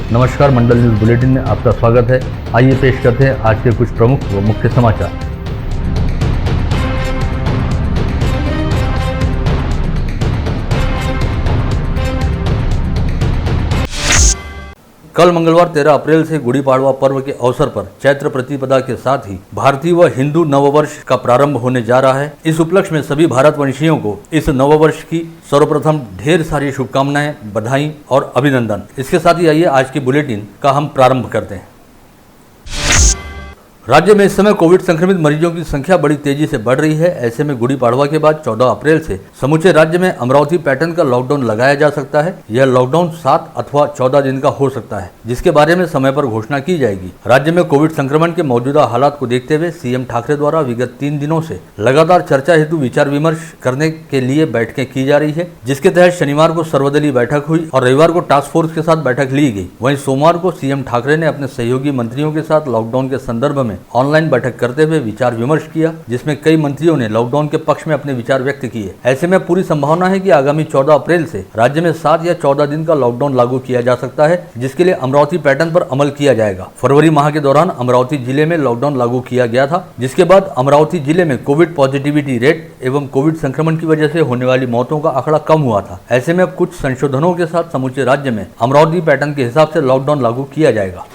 नमस्कार, मंडल news bulletin में आपका स्वागत है। आइए पेश करते हैं आज के कुछ प्रमुख व मुख्य समाचार। कल मंगलवार 13 अप्रैल से गुड़ी पाड़वा पर्व के अवसर पर चैत्र प्रतिपदा के साथ ही भारतीय व हिंदू नववर्ष का प्रारंभ होने जा रहा है। इस उपलक्ष्य में सभी भारतवंशियों को इस नववर्ष की सर्वप्रथम ढेर सारी शुभकामनाएं, बधाई और अभिनंदन। इसके साथ ही आइए आज की बुलेटिन का हम प्रारंभ करते हैं। राज्य में इस समय कोविड संक्रमित मरीजों की संख्या बड़ी तेजी से बढ़ रही है। ऐसे में गुड़ी पाड़वा के बाद 14 अप्रैल से समूचे राज्य में अमरावती पैटर्न का लॉकडाउन लगाया जा सकता है। यह लॉकडाउन 7 अथवा 14 दिन का हो सकता है, जिसके बारे में समय पर घोषणा की जाएगी। राज्य में कोविड संक्रमण के मौजूदा हालात को देखते हुए सीएम ठाकरे द्वारा विगत 3 दिनों से लगातार चर्चा हेतु विचार विमर्श करने के लिए बैठकें की जा रही है, जिसके तहत शनिवार को सर्वदलीय बैठक हुई और रविवार को टास्क फोर्स के साथ बैठक ली गई। वहीं सोमवार को सीएम ठाकरे ने अपने सहयोगी मंत्रियों के साथ लॉकडाउन के संदर्भ में ऑनलाइन बैठक करते हुए विचार विमर्श किया, जिसमें कई मंत्रियों ने लॉकडाउन के पक्ष में अपने विचार व्यक्त किए। ऐसे में पूरी संभावना है कि आगामी 14 अप्रैल से राज्य में 7 या 14 दिन का लॉकडाउन लागू किया जा सकता है, जिसके लिए अमरावती पैटर्न पर अमल किया जाएगा। फरवरी माह के दौरान अमरावती जिले में लॉकडाउन लागू किया गया था, जिसके बाद अमरावती जिले में कोविड पॉजिटिविटी रेट एवं कोविड संक्रमण की वजह से होने वाली मौतों का आंकड़ा कम हुआ था। ऐसे में अब कुछ संशोधनों के साथ समूचे राज्य में अमरावती पैटर्न के हिसाब से लॉकडाउन लागू किया जाएगा।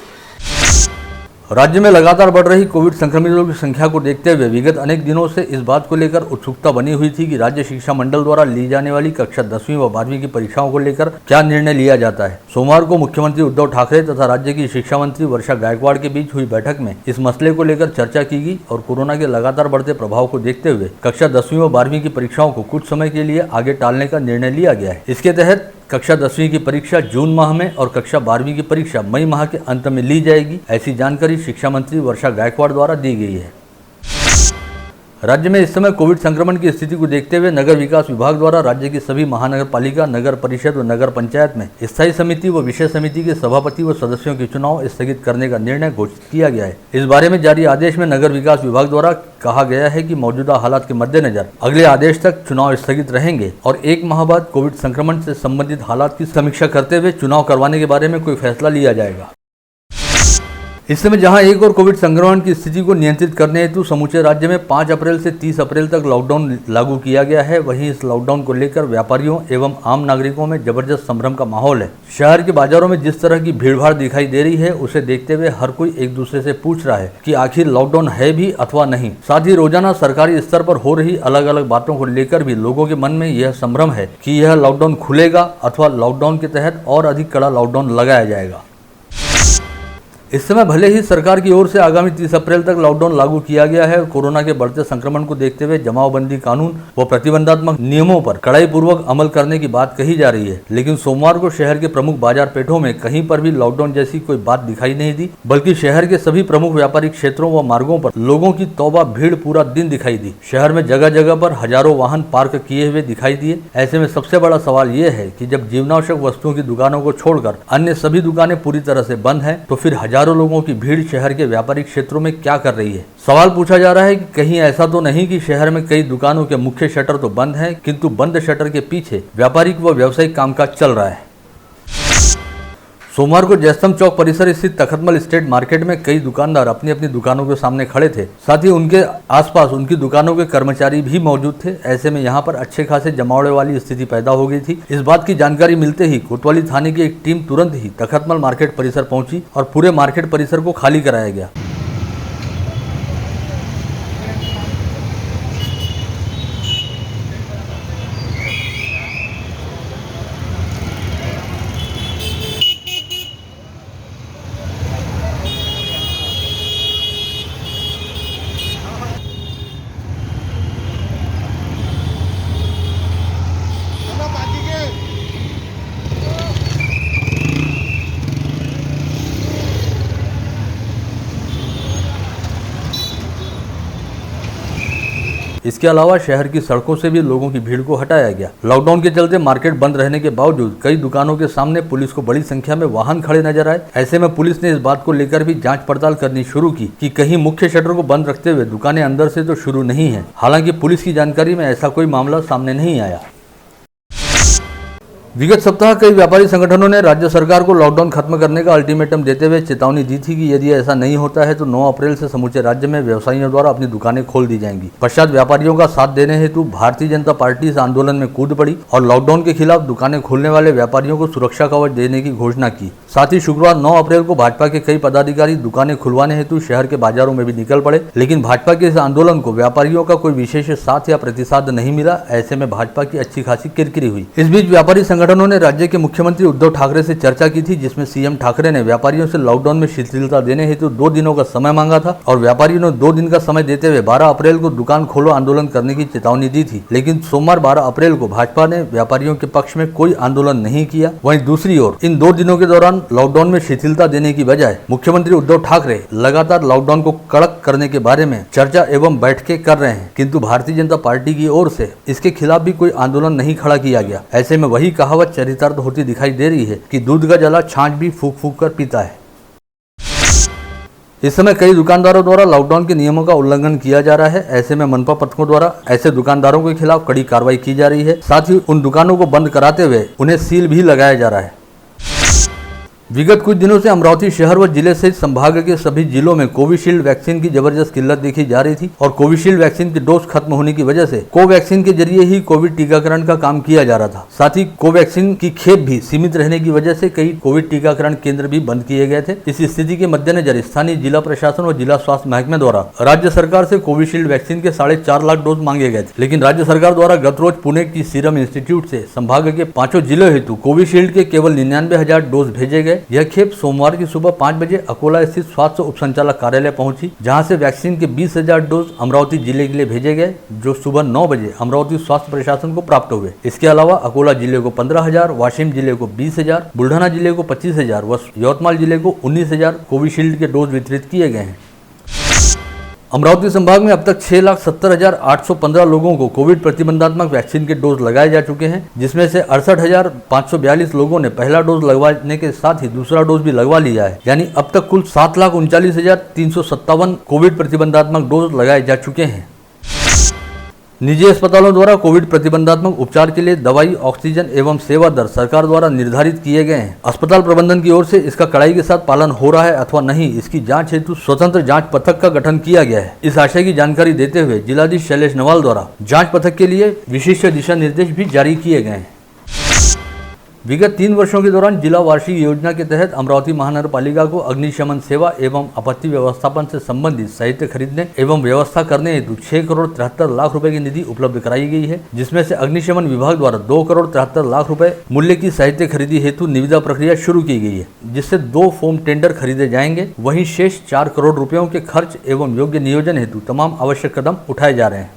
राज्य में लगातार बढ़ रही कोविड संक्रमितों की संख्या को देखते हुए विगत अनेक दिनों से इस बात को लेकर उत्सुकता बनी हुई थी कि राज्य शिक्षा मंडल द्वारा ली जाने वाली कक्षा 10वीं व 12वीं की परीक्षाओं को लेकर क्या निर्णय लिया जाता है। सोमवार को मुख्यमंत्री उद्धव ठाकरे तथा राज्य की शिक्षा मंत्री वर्षा गायकवाड़ के बीच हुई बैठक में इस मसले को लेकर चर्चा की गई और कोरोना के लगातार बढ़ते प्रभाव को देखते हुए कक्षा 10वीं व 12वीं की परीक्षाओं को कुछ समय के लिए आगे टालने का निर्णय लिया गया है। इसके तहत कक्षा 10वीं की परीक्षा जून माह में और कक्षा 12वीं की परीक्षा मई माह के अंत में ली जाएगी। ऐसी जानकारी शिक्षा मंत्री वर्षा गायकवाड़ द्वारा दी गई है। राज्य में इस समय कोविड संक्रमण की स्थिति को देखते हुए नगर विकास विभाग द्वारा राज्य की सभी महानगर पालिका, नगर परिषद व नगर पंचायत में स्थायी समिति व विषय समिति के सभापति व सदस्यों के चुनाव स्थगित करने का निर्णय घोषित किया गया है। इस बारे में जारी आदेश में नगर विकास विभाग द्वारा कहा गया है कि मौजूदा हालात के मद्देनजर अगले आदेश तक चुनाव स्थगित रहेंगे और 1 माह बाद कोविड संक्रमण से संबंधित हालात की समीक्षा करते हुए चुनाव करवाने के बारे में कोई फैसला लिया जाएगा। इस समय जहां एक और कोविड संक्रमण की स्थिति को नियंत्रित करने हेतु समूचे राज्य में 5 अप्रैल से 30 अप्रैल तक लॉकडाउन लागू किया गया है, वहीं इस लॉकडाउन को लेकर व्यापारियों एवं आम नागरिकों में जबरदस्त संभ्रम का माहौल है। शहर के बाजारों में जिस तरह की भीड़भाड़ दिखाई दे रही है, उसे देखते हुए हर कोई एक दूसरे से पूछ रहा है कि आखिर लॉकडाउन है भी अथवा नहीं। साथ ही रोजाना सरकारी स्तर पर हो रही अलग अलग बातों को लेकर भी लोगों के मन में यह संभ्रम है कि यह लॉकडाउन खुलेगा अथवा लॉकडाउन के तहत और अधिक कड़ा लॉकडाउन लगाया जाएगा। इस समय भले ही सरकार की ओर से आगामी 30 अप्रैल तक लॉकडाउन लागू किया गया है और कोरोना के बढ़ते संक्रमण को देखते हुए जमावबंदी कानून व प्रतिबंधात्मक नियमों पर कड़ाई पूर्वक अमल करने की बात कही जा रही है, लेकिन सोमवार को शहर के प्रमुख बाजार पेठों में कहीं पर भी लॉकडाउन जैसी कोई बात दिखाई नहीं दी, बल्कि शहर के सभी प्रमुख व्यापारिक क्षेत्रों व मार्गों पर लोगों की तौबा भीड़ पूरा दिन दिखाई दी। शहर में जगह जगह पर हजारों वाहन पार्क किए हुए दिखाई दिए। ऐसे में सबसे बड़ा सवाल ये है कि जब जीवनावश्यक वस्तुओं की दुकानों को छोड़कर अन्य सभी दुकानें पूरी तरह से बंद है, तो फिर हजारों लोगों की भीड़ शहर के व्यापारिक क्षेत्रों में क्या कर रही है। सवाल पूछा जा रहा है कि कहीं ऐसा तो नहीं कि शहर में कई दुकानों के मुख्य शटर तो बंद हैं, किंतु बंद शटर के पीछे व्यापारिक व व्यावसायिक कामकाज चल रहा है। सोमवार को जयस्तंभ चौक परिसर स्थित तखतमल स्टेट मार्केट में कई दुकानदार अपनी अपनी दुकानों के सामने खड़े थे। साथ ही उनके आसपास उनकी दुकानों के कर्मचारी भी मौजूद थे। ऐसे में यहां पर अच्छे खासे जमावड़े वाली स्थिति पैदा हो गई थी। इस बात की जानकारी मिलते ही कोतवाली थाने की एक टीम तुरंत ही तखतमल मार्केट परिसर पहुंची और पूरे मार्केट परिसर को खाली कराया गया। इसके अलावा शहर की सड़कों से भी लोगों की भीड़ को हटाया गया। लॉकडाउन के चलते मार्केट बंद रहने के बावजूद कई दुकानों के सामने पुलिस को बड़ी संख्या में वाहन खड़े नजर आए। ऐसे में पुलिस ने इस बात को लेकर भी जांच पड़ताल करनी शुरू की कि कहीं मुख्य शटर को बंद रखते हुए दुकानें अंदर से तो शुरू नहीं है। हालांकि पुलिस की जानकारी में ऐसा कोई मामला सामने नहीं आया। विगत सप्ताह कई व्यापारी संगठनों ने राज्य सरकार को लॉकडाउन खत्म करने का अल्टीमेटम देते हुए चेतावनी दी थी कि यदि ऐसा नहीं होता है तो 9 अप्रैल से समूचे राज्य में व्यवसायियों द्वारा अपनी दुकानें खोल दी जाएंगी। पश्चात व्यापारियों का साथ देने हेतु भारतीय जनता पार्टी इस आंदोलन में कूद पड़ी और लॉकडाउन के खिलाफ दुकानें खोलने वाले व्यापारियों को सुरक्षा कवच देने की घोषणा की। साथ ही शुक्रवार 9 अप्रैल को भाजपा के कई पदाधिकारी दुकानें खुलवाने हेतु शहर के बाजारों में भी निकल पड़े, लेकिन भाजपा के इस आंदोलन को व्यापारियों का कोई विशेष साथ या प्रतिसाद नहीं मिला। ऐसे में भाजपा की अच्छी खासी किरकिरी हुई। इस बीच व्यापारी संगठनों ने राज्य के मुख्यमंत्री उद्धव ठाकरे से चर्चा की थी, जिसमें सीएम ठाकरे ने व्यापारियों से लॉकडाउन में शिथिलता देने हेतु 2 दिनों का समय मांगा था और व्यापारियों ने 2 दिन का समय देते हुए 12 अप्रैल को दुकान खोलो आंदोलन करने की चेतावनी दी थी। लेकिन सोमवार 12 अप्रैल को भाजपा ने व्यापारियों के पक्ष में कोई आंदोलन नहीं किया। वहीं दूसरी ओर इन 2 दिनों के दौरान लॉकडाउन में शिथिलता देने की बजाय मुख्यमंत्री उद्धव ठाकरे लगातार लॉकडाउन को कड़क करने के बारे में चर्चा एवं बैठकें कर रहे हैं, किंतु भारतीय जनता पार्टी की ओर से इसके खिलाफ भी कोई आंदोलन नहीं खड़ा किया गया। ऐसे में वही कहावत चरितार्थ होती दिखाई दे रही है कि दूध का जला छाछ भी फूंक फूंक कर पीता है। इस समय कई दुकानदारों द्वारा लॉकडाउन के नियमों का उल्लंघन किया जा रहा है। ऐसे में मनपा पथकों द्वारा ऐसे दुकानदारों के खिलाफ कड़ी कार्रवाई की जा रही है। साथ ही उन दुकानों को बंद कराते हुए उन्हें सील भी लगाया जा रहा है। विगत कुछ दिनों से अमरावती शहर व जिले सहित संभाग के सभी जिलों में कोविशील्ड वैक्सीन की जबरदस्त किल्लत देखी जा रही थी और कोविशील्ड वैक्सीन की डोज खत्म होने की वजह से कोवैक्सीन के जरिए ही कोविड टीकाकरण का काम किया जा रहा था। साथ ही कोवैक्सीन की खेप भी सीमित रहने की वजह से कई कोविड टीकाकरण केंद्र भी बंद किए गए थे। इस स्थिति के मद्देनजर स्थानीय जिला प्रशासन व जिला स्वास्थ्य महकमे द्वारा राज्य सरकार से कोविशील्ड वैक्सीन के 4.5 लाख डोज मांगे गए थे, लेकिन राज्य सरकार द्वारा गत रोज पुणे की सीरम इंस्टीट्यूट से संभाग के 5 जिलों हेतु कोविशील्ड के केवल 99,000 डोज भेजे गए। यह खेप सोमवार की सुबह 5 बजे अकोला स्थित स्वास्थ्य उप संचालक कार्यालय पहुंची, जहां से वैक्सीन के 20,000 डोज अमरावती जिले के लिए भेजे गए, जो सुबह 9 बजे अमरावती स्वास्थ्य प्रशासन को प्राप्त हुए। इसके अलावा अकोला जिले को 15,000, वाशिम जिले को 20,000, बुल्ढाना जिले को 25,000 व यवतमाल जिले को 19,000 कोविशील्ड के डोज वितरित किए गए हैं। अमरावती संभाग में अब तक 6,70,815 लोगों को कोविड प्रतिबंधात्मक वैक्सीन के डोज लगाए जा चुके हैं, जिसमें से 68,542 लोगों ने पहला डोज लगवाने के साथ ही दूसरा डोज भी लगवा लिया है। यानी अब तक कुल 7,39,357 कोविड प्रतिबंधात्मक डोज लगाए जा चुके हैं। निजी अस्पतालों द्वारा कोविड प्रतिबंधात्मक उपचार के लिए दवाई, ऑक्सीजन एवं सेवा दर सरकार द्वारा निर्धारित किए गए हैं। अस्पताल प्रबंधन की ओर से इसका कड़ाई के साथ पालन हो रहा है अथवा नहीं, इसकी जांच हेतु स्वतंत्र जांच पथक का गठन किया गया है। इस आशय की जानकारी देते हुए जिलाधीश शैलेश नवाल द्वारा जांच पथक के लिए विशिष्ट दिशा निर्देश भी जारी किए गए हैं। विगत 3 वर्षों के दौरान जिला वार्षिक योजना के तहत अमरावती महानगर पालिका को अग्निशमन सेवा एवं आपत्ति व्यवस्थापन से संबंधित साहित्य खरीदने एवं व्यवस्था करने हेतु 6,73,00,000 रुपए की निधि उपलब्ध कराई गई है, जिसमें से अग्निशमन विभाग द्वारा 2,73,00,000 रुपए मूल्य की साहित्य खरीदी हेतु निविदा प्रक्रिया शुरू की गई है, जिससे 2 फॉर्म टेंडर खरीदे जाएंगे। वहीं शेष 4 करोड़ रुपयों के खर्च एवं योग्य नियोजन हेतु तमाम आवश्यक कदम उठाए जा रहे हैं।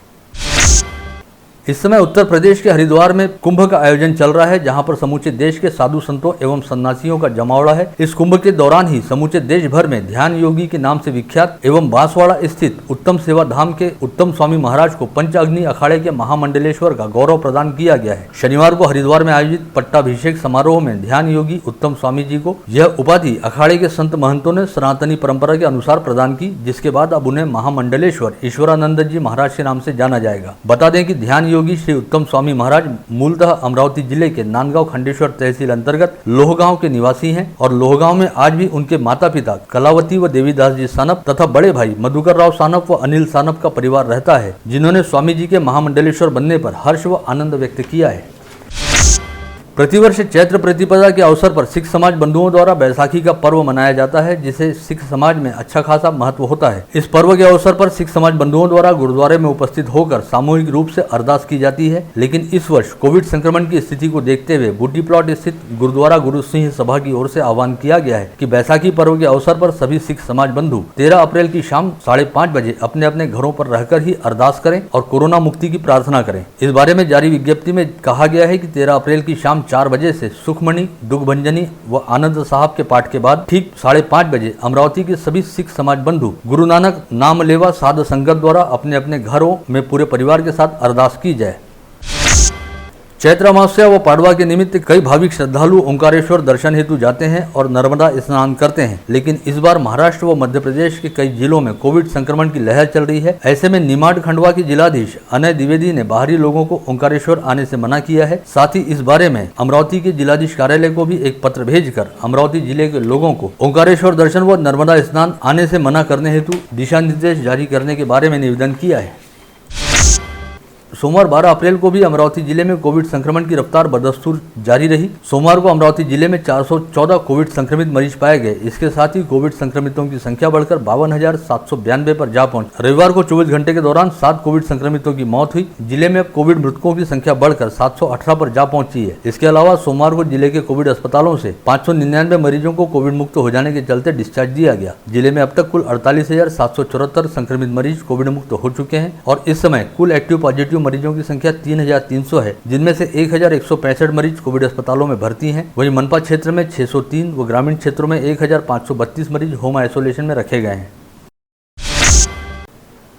इस समय उत्तर प्रदेश के हरिद्वार में कुंभ का आयोजन चल रहा है, जहां पर समूचे देश के साधु संतों एवं सन्यासियों का जमावड़ा है। इस कुंभ के दौरान ही समूचे देश भर में ध्यान योगी के नाम से विख्यात एवं बांसवाड़ा स्थित उत्तम सेवा धाम के उत्तम स्वामी महाराज को पंच अग्नि अखाड़े के महामंडलेश्वर का गौरव प्रदान किया गया है। शनिवार को हरिद्वार में आयोजित पट्टाभिषेक समारोह में ध्यान योगी उत्तम स्वामी जी को यह उपाधि अखाड़े के संत महंतों ने सनातनी परंपरा के अनुसार प्रदान की, जिसके बाद अब उन्हें महामंडलेश्वर ईश्वरानंद जी महाराज के नाम से जाना जाएगा। बता दें कि ध्यान योगी श्री उत्तम स्वामी महाराज मूलतः अमरावती जिले के नांदगांव खंडेश्वर तहसील अंतर्गत लोहगांव के निवासी हैं और लोहगांव में आज भी उनके माता पिता कलावती व देवीदास जी सानप तथा बड़े भाई मधुकर राव सानप व अनिल सानप का परिवार रहता है, जिन्होंने स्वामी जी के महामंडलेश्वर बनने पर हर्ष व आनंद व्यक्त किया है। प्रतिवर्ष चैत्र प्रतिपदा के अवसर पर सिख समाज बंधुओं द्वारा बैसाखी का पर्व मनाया जाता है, जिसे सिख समाज में अच्छा खासा महत्व होता है। इस पर्व के अवसर पर सिख समाज बंधुओं द्वारा गुरुद्वारे में उपस्थित होकर सामूहिक रूप से अरदास की जाती है, लेकिन इस वर्ष कोविड संक्रमण की स्थिति को देखते हुए बूटी प्लॉट स्थित गुरुद्वारा गुरु सिंह सभा की ओर से आह्वान किया गया है कि बैसाखी पर्व के अवसर पर सभी सिख समाज बंधु 13 अप्रैल की शाम 5:30 बजे अपने अपने घरों पर रहकर ही अरदास करें और कोरोना मुक्ति की प्रार्थना करें। इस बारे में जारी विज्ञप्ति में कहा गया है कि 13 अप्रैल की शाम 4 बजे से सुखमणि, दुखभंजनी व आनंद साहब के पाठ के बाद ठीक 5:30 बजे अमरावती के सभी सिख समाज बंधु गुरु नानक नाम लेवा साध संगत द्वारा अपने अपने घरों में पूरे परिवार के साथ अरदास की जाए। चैत्र अमावस्या व पाडवा के निमित्त कई भाविक श्रद्धालु ओंकारेश्वर दर्शन हेतु जाते हैं और नर्मदा स्नान करते हैं, लेकिन इस बार महाराष्ट्र व मध्य प्रदेश के कई जिलों में कोविड संक्रमण की लहर चल रही है। ऐसे में निमाड़ खंडवा के जिलाधीश अनय द्विवेदी ने बाहरी लोगों को ओंकारेश्वर आने से मना किया है। साथ ही इस बारे में अमरावती के जिलाधीश कार्यालय को भी एक पत्र भेजकर अमरावती जिले के लोगों को ओंकारेश्वर दर्शन व नर्मदा स्नान आने से मना करने हेतु दिशा निर्देश जारी करने के बारे में निवेदन किया है। सोमवार 12 अप्रैल को भी अमरावती जिले में कोविड संक्रमण की रफ्तार बदस्तूर जारी रही। सोमवार को अमरावती जिले में 414 कोविड संक्रमित मरीज पाए गए। इसके साथ ही कोविड संक्रमितों की संख्या बढ़कर 52,792 पर जा पहुंची। रविवार को 24 घंटे के दौरान 7 कोविड संक्रमितों की मौत हुई। जिले में अब कोविड मृतकों की संख्या बढ़कर 718 पर जा पहुंची है। इसके अलावा सोमवार को जिले के कोविड अस्पतालों से 599 मरीजों को कोविड मुक्त हो जाने के चलते डिस्चार्ज दिया गया। जिले में अब तक कुल 48,774 संक्रमित मरीज कोविड मुक्त हो चुके हैं और इस समय कुल एक्टिव पॉजिटिव मरीजों की संख्या 3,300 है, जिनमें से 1,165 मरीज कोविड अस्पतालों में भर्ती हैं। वहीं मनपा क्षेत्र में 603 व ग्रामीण क्षेत्रों में 1,532 मरीज होम आइसोलेशन में रखे गए हैं।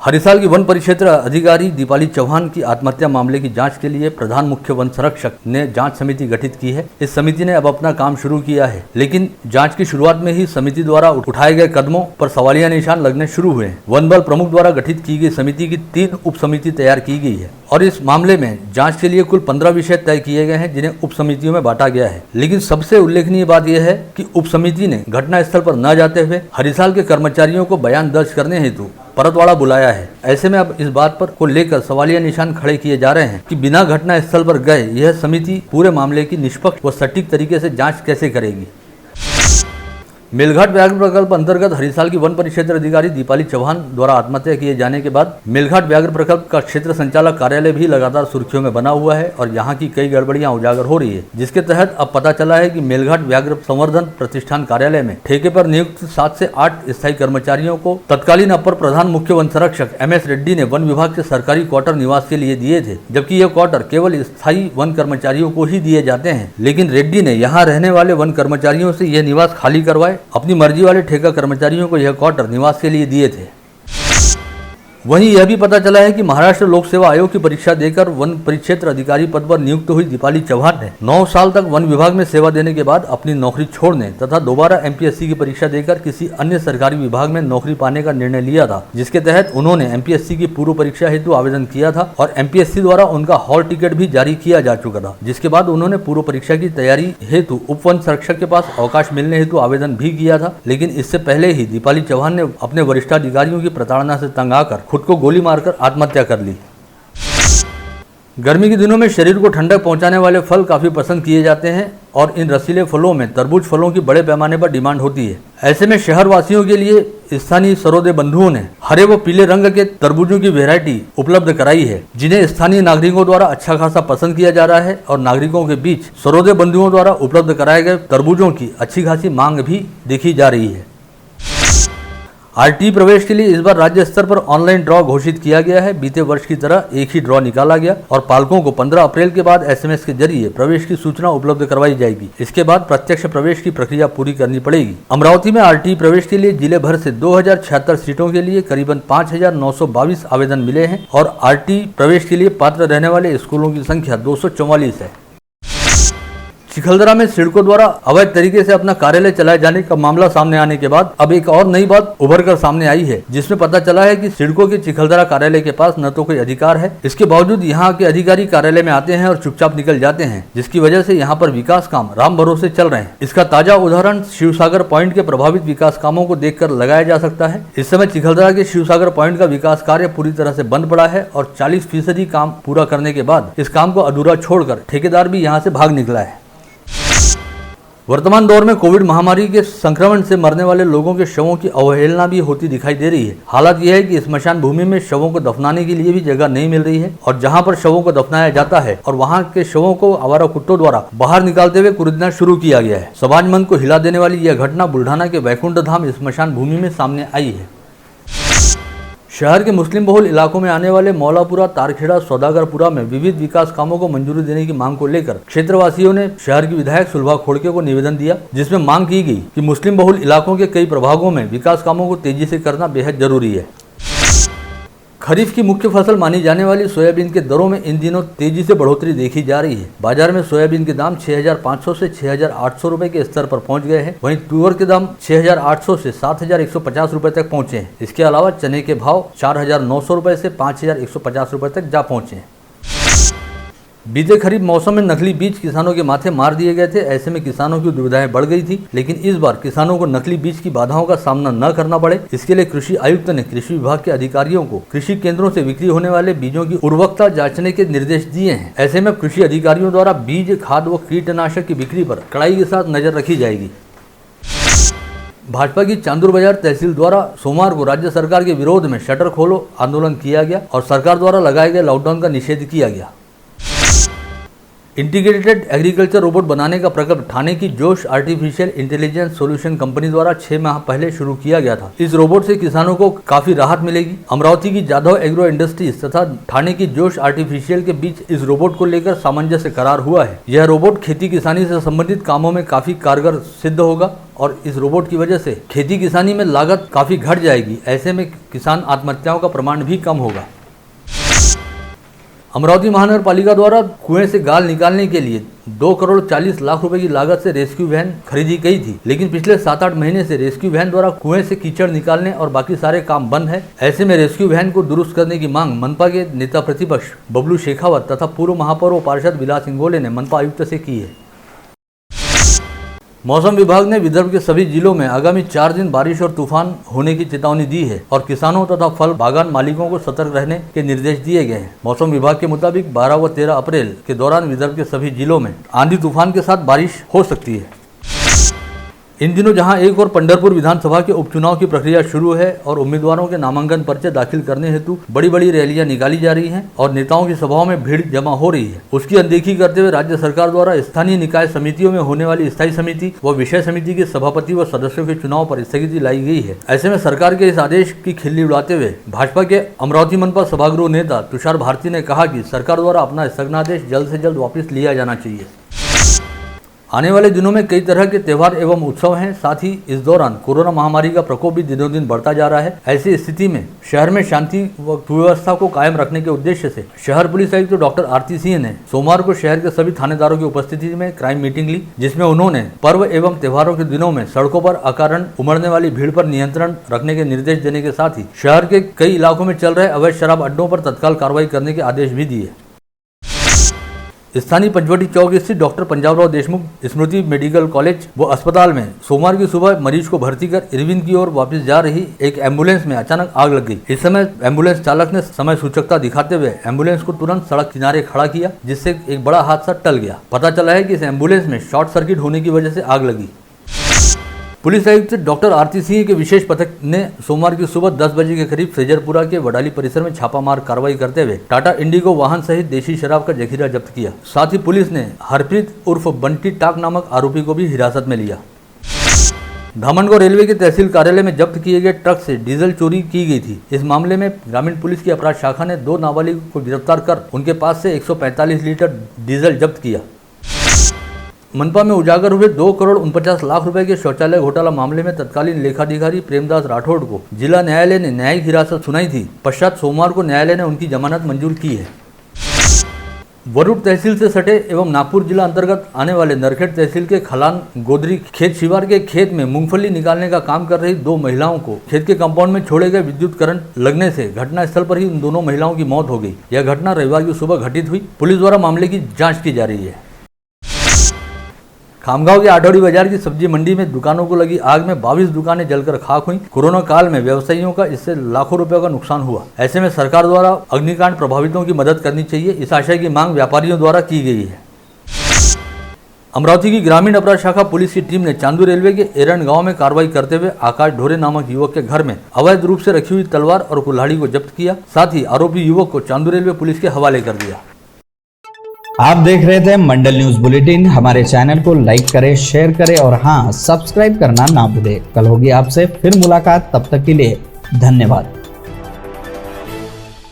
हरिसाल की वन परिक्षेत्र अधिकारी दीपाली चौहान की आत्महत्या मामले की जांच के लिए प्रधान मुख्य वन संरक्षक ने जांच समिति गठित की है। इस समिति ने अब अपना काम शुरू किया है, लेकिन जांच की शुरुआत में ही समिति द्वारा उठाए गए कदमों पर सवालिया निशान लगने शुरू हुए हैं। वन बल प्रमुख द्वारा गठित की गई समिति की 3 उप समिति तैयार की गई है और इस मामले में जांच के लिए कुल 15 विषय तय किए गए हैं, जिन्हें उप समितियों में बांटा गया है। लेकिन सबसे उल्लेखनीय बात यह है कि उप समिति ने घटना स्थल पर न जाते हुए हरिसाल के कर्मचारियों को बयान दर्ज करने हेतु परतवाड़ा बुलाया है। ऐसे में अब इस बात पर को लेकर सवालिया निशान खड़े किए जा रहे हैं कि बिना घटना स्थल पर गए यह समिति पूरे मामले की निष्पक्ष व सटीक तरीके से जांच कैसे करेगी। मेलघाट व्याघ्र प्रकल्प अंतर्गत हरिसाल की वन परिक्षेत्र अधिकारी दीपाली चौहान द्वारा आत्महत्या किए जाने के बाद मेलघाट व्याघ्र प्रकल्प का क्षेत्र संचालक कार्यालय भी लगातार सुर्खियों में बना हुआ है और यहाँ की कई गड़बड़ियां उजागर हो रही है, जिसके तहत अब पता चला है कि मेलघाट व्याघ्र संवर्धन प्रतिष्ठान कार्यालय में ठेके पर नियुक्त 7 से 8 स्थायी कर्मचारियों को तत्कालीन अपर प्रधान मुख्य वन संरक्षक MS रेड्डी ने वन विभाग के सरकारी क्वार्टर निवास के लिए दिए थे, जबकि यह क्वार्टर केवल स्थायी वन कर्मचारियों को ही दिए जाते हैं। लेकिन रेड्डी ने यहाँ रहने वाले वन कर्मचारियों से यह निवास खाली करवाए, अपनी मर्जी वाले ठेका कर्मचारियों को यह क्वार्टर निवास के लिए दिए थे। वहीं यह भी पता चला है कि महाराष्ट्र लोक सेवा आयोग की परीक्षा देकर वन परिक्षेत्र अधिकारी पद पर नियुक्त हुई दीपाली चौहान ने 9 साल तक वन विभाग में सेवा देने के बाद अपनी नौकरी छोड़ने तथा दोबारा MPSC की परीक्षा देकर किसी अन्य सरकारी विभाग में नौकरी पाने का निर्णय लिया था, जिसके तहत उन्होंने MPSC की पूर्व परीक्षा हेतु आवेदन किया था और MPSC द्वारा उनका हॉल टिकट भी जारी किया जा चुका था। जिसके बाद उन्होंने पूर्व परीक्षा की तैयारी हेतु उप वन संरक्षक के पास अवकाश मिलने हेतु आवेदन भी किया था, लेकिन इससे पहले ही दीपाली चौहान ने अपने वरिष्ठ अधिकारियों की प्रताड़ना से तंग आकर खुद को गोली मारकर आत्महत्या कर ली। गर्मी के दिनों में शरीर को ठंडक पहुंचाने वाले फल काफी पसंद किए जाते हैं और इन रसीले फलों में तरबूज फलों की बड़े पैमाने पर डिमांड होती है। ऐसे में शहर वासियों के लिए स्थानीय सरोदे बंधुओं ने हरे व पीले रंग के तरबूजों की वैरायटी उपलब्ध कराई है, जिन्हें स्थानीय नागरिकों द्वारा अच्छा खासा पसंद किया जा रहा है और नागरिकों के बीच सरोदे बंधुओं द्वारा उपलब्ध कराए गए तरबूजों की अच्छी खासी मांग भी देखी जा रही है। RT प्रवेश के लिए इस बार राज्य स्तर पर ऑनलाइन ड्रॉ घोषित किया गया है। बीते वर्ष की तरह एक ही ड्रॉ निकाला गया और पालकों को 15 अप्रैल के बाद SMS के जरिए प्रवेश की सूचना उपलब्ध करवाई जाएगी। इसके बाद प्रत्यक्ष प्रवेश की प्रक्रिया पूरी करनी पड़ेगी। अमरावती में RT प्रवेश के लिए जिले भर से 2076 सीटों के लिए करीबन 5,922 आवेदन मिले हैं और RT प्रवेश के लिए पात्र रहने वाले स्कूलों की संख्या 244 है। चिखलदरा में सिडको द्वारा अवैध तरीके से अपना कार्यालय चलाए जाने का मामला सामने आने के बाद अब एक और नई बात उभर कर सामने आई है, जिसमें पता चला है कि सिडको के चिखलदरा कार्यालय के पास न तो कोई अधिकार है, इसके बावजूद यहाँ के अधिकारी कार्यालय में आते हैं और चुपचाप निकल जाते हैं, जिसकी वजह से यहाँ पर विकास काम राम भरोसे चल रहे हैं। इसका ताजा उदाहरण शिवसागर पॉइंट के प्रभावित विकास कामों को देखकर लगाया जा सकता है। इस समय चिखलदरा के शिवसागर पॉइंट का विकास कार्य पूरी तरह से बंद पड़ा है और 40% काम पूरा करने के बाद इस काम को अधूरा छोड़कर ठेकेदार भी यहाँ से भाग निकला है। वर्तमान दौर में कोविड महामारी के संक्रमण से मरने वाले लोगों के शवों की अवहेलना भी होती दिखाई दे रही है। हालात यह है कि स्मशान भूमि में शवों को दफनाने के लिए भी जगह नहीं मिल रही है और जहां पर शवों को दफनाया जाता है और वहां के शवों को आवारा कुत्तों द्वारा बाहर निकालते हुए कुरेदना शुरू किया गया है। समाज मन को हिला देने वाली यह घटना बुल्ढाना के वैकुंठ धाम स्मशान भूमि में सामने आई है। शहर के मुस्लिम बहुल इलाकों में आने वाले मौलापुरा, तारखेड़ा, सौदागरपुरा में विविध विकास कामों को मंजूरी देने की मांग को लेकर क्षेत्रवासियों ने शहर की विधायक सुलभा खोड़के को निवेदन दिया, जिसमें मांग की गई कि मुस्लिम बहुल इलाकों के कई प्रभागों में विकास कामों को तेजी से करना बेहद जरूरी है। खरीफ की मुख्य फसल मानी जाने वाली सोयाबीन के दरों में इन दिनों तेजी से बढ़ोतरी देखी जा रही है। बाजार में सोयाबीन के दाम 6,500 से 6,800 रुपए के स्तर पर पहुंच गए हैं। वहीं तुअर के दाम 6,800 से 7,150 रुपए तक पहुंचे हैं। इसके अलावा चने के भाव 4,900 रुपए से 5,150 रुपए तक जा पहुंचे हैं। बीते खरीफ मौसम में नकली बीज किसानों के माथे मार दिए गए थे। ऐसे में किसानों की दुविधाएं बढ़ गई थी, लेकिन इस बार किसानों को नकली बीज की बाधाओं का सामना न करना पड़े, इसके लिए कृषि आयुक्त ने कृषि विभाग के अधिकारियों को कृषि केंद्रों से बिक्री होने वाले बीजों की उर्वरकता जांचने के निर्देश दिए हैं। ऐसे में कृषि अधिकारियों द्वारा बीज, खाद व कीटनाशक की बिक्री पर कड़ाई के साथ नजर रखी जाएगी। भाजपा की चांदूर बाजार तहसील द्वारा सोमवार को राज्य सरकार के विरोध में शटर खोलो आंदोलन किया गया और सरकार द्वारा लगाए गए लॉकडाउन का निषेध किया गया। इंटीग्रेटेड एग्रीकल्चर रोबोट बनाने का प्रकल्प ठाणे की जोश आर्टिफिशियल इंटेलिजेंस सॉल्यूशन कंपनी द्वारा 6 माह पहले शुरू किया गया था। इस रोबोट से किसानों को काफी राहत मिलेगी। अमरावती की जाधव एग्रो इंडस्ट्रीज तथा ठाणे की जोश आर्टिफिशियल के बीच इस रोबोट को लेकर सामंजस्य करार हुआ है। यह रोबोट खेती किसानी से संबंधित कामों में काफी कारगर सिद्ध होगा और इस रोबोट की वजह से खेती किसानी में लागत काफी घट जाएगी। ऐसे में किसान आत्महत्याओं का प्रमाण भी कम होगा। अमरावती महानगर पालिका द्वारा कुएं से गाल निकालने के लिए 2 करोड़ 40 लाख रुपए की लागत से रेस्क्यू वैन खरीदी गई थी, लेकिन पिछले 7-8 महीने से रेस्क्यू वैन द्वारा कुएं से कीचड़ निकालने और बाकी सारे काम बंद है। ऐसे में रेस्क्यू वैन को दुरुस्त करने की मांग मनपा के नेता प्रतिपक्ष बबलू शेखावत तथा पूर्व महापौर व पार्षद विलास इंगोले ने मनपा आयुक्त से की है। मौसम विभाग ने विदर्भ के सभी जिलों में आगामी 4 दिन बारिश और तूफान होने की चेतावनी दी है और किसानों तथा फल बागान मालिकों को सतर्क रहने के निर्देश दिए गए हैं। मौसम विभाग के मुताबिक 12 व 13 अप्रैल के दौरान विदर्भ के सभी जिलों में आंधी तूफान के साथ बारिश हो सकती है। इन दिनों जहां एक और पंढरपुर विधानसभा के उपचुनाव की प्रक्रिया शुरू है और उम्मीदवारों के नामांकन पर्चे दाखिल करने हेतु बड़ी बड़ी रैलियां निकाली जा रही हैं और नेताओं की सभाओं में भीड़ जमा हो रही है, उसकी अनदेखी करते हुए राज्य सरकार द्वारा स्थानीय निकाय समितियों में होने वाली स्थायी समिति व विषय समिति के सभापति व सदस्यों के चुनाव पर स्थगिति लाई गई है। ऐसे में सरकार के इस आदेश की खिल्ली उड़ाते हुए भाजपा के अमरावती मनपा सभागृह नेता तुषार भारती ने कहा कि सरकार द्वारा अपना स्थगनादेश जल्द से जल्द वापस लिया जाना चाहिए। आने वाले दिनों में कई तरह के त्यौहार एवं उत्सव हैं। साथ ही इस दौरान कोरोना महामारी का प्रकोप भी दिनों दिन बढ़ता जा रहा है। ऐसी स्थिति में शहर में शांति व सुव्यवस्था को कायम रखने के उद्देश्य से शहर पुलिस आयुक्त डॉक्टर आरती सिंह ने सोमवार को शहर के सभी थानेदारों की उपस्थिति में क्राइम मीटिंग ली, जिसमें उन्होंने पर्व एवं त्योहारों के दिनों में सड़कों पर अकारण उमड़ने वाली भीड़ पर नियंत्रण रखने के निर्देश देने के साथ ही शहर के कई इलाकों में चल रहे अवैध शराब अड्डों पर तत्काल कार्रवाई करने के आदेश भी दिए। स्थानीय पंचवटी चौक स्थित डॉक्टर पंजाबराव देशमुख स्मृति मेडिकल कॉलेज व अस्पताल में सोमवार की सुबह मरीज को भर्ती कर इरविन की ओर वापस जा रही एक एम्बुलेंस में अचानक आग लग गई। इस समय एम्बुलेंस चालक ने समय सूचकता दिखाते हुए एम्बुलेंस को तुरंत सड़क किनारे खड़ा किया, जिससे एक बड़ा हादसा टल गया। पता चला है कि इस एम्बुलेंस में शॉर्ट सर्किट होने की वजह से आग लगी। पुलिस आयुक्त डॉक्टर आरती सिंह के विशेष पथक ने सोमवार की सुबह 10 बजे के करीब फ्रेजरपुरा के वडाली परिसर में छापामार कार्रवाई करते हुए टाटा इंडिगो वाहन सहित देशी शराब का जखीरा जब्त किया। साथ ही पुलिस ने हरप्रीत उर्फ बंटी टाक नामक आरोपी को भी हिरासत में लिया। धामनगढ़ रेलवे के तहसील कार्यालय में जब्त किए गए ट्रक से डीजल चोरी की गई थी। इस मामले में ग्रामीण पुलिस की अपराध शाखा ने 2 नाबालिग को गिरफ्तार कर उनके पास से 145 लीटर डीजल जब्त किया। मनपा में उजागर हुए 2 करोड़ 49 लाख रुपए के शौचालय घोटाला मामले में तत्कालीन लेखाधिकारी प्रेमदास राठौड़ को जिला न्यायालय ने न्यायिक हिरासत सुनाई थी। पश्चात सोमवार को न्यायालय ने उनकी जमानत मंजूर की है। वरुड तहसील से सटे एवं नागपुर जिला अंतर्गत आने वाले नरखेड़ तहसील के खलान गोदरी खेत शिवार के खेत में मूंगफली निकालने का काम कर रही 2 महिलाओं को खेत के कंपाउंड में छोड़े गए विद्युत करंट लगने से घटनास्थल पर ही उन दोनों महिलाओं की मौत हो गई। यह घटना रविवार की सुबह घटित हुई। पुलिस द्वारा मामले की जाँच की जा रही है। खामगांव के आठौड़ी बाजार की सब्जी मंडी में दुकानों को लगी आग में 22 दुकानें जलकर खाक हुई। कोरोना काल में व्यवसायियों का इससे लाखों रुपयों का नुकसान हुआ। ऐसे में सरकार द्वारा अग्निकांड प्रभावितों की मदद करनी चाहिए, इस आशय की मांग व्यापारियों द्वारा की गई है। अमरावती की ग्रामीण अपराध शाखा पुलिस की टीम ने चांदू रेलवे के एरन गांव में कार्रवाई करते हुए आकाश ढोरे नामक युवक के घर में अवैध रूप से रखी हुई तलवार और कुल्हाड़ी को जब्त किया। साथ ही आरोपी युवक को चांदू रेलवे पुलिस के हवाले कर दिया। आप देख रहे थे मंडल न्यूज बुलेटिन। हमारे चैनल को लाइक करें, शेयर करें और हाँ, सब्सक्राइब करना ना भूलें। कल होगी आपसे फिर मुलाकात, तब तक के लिए धन्यवाद।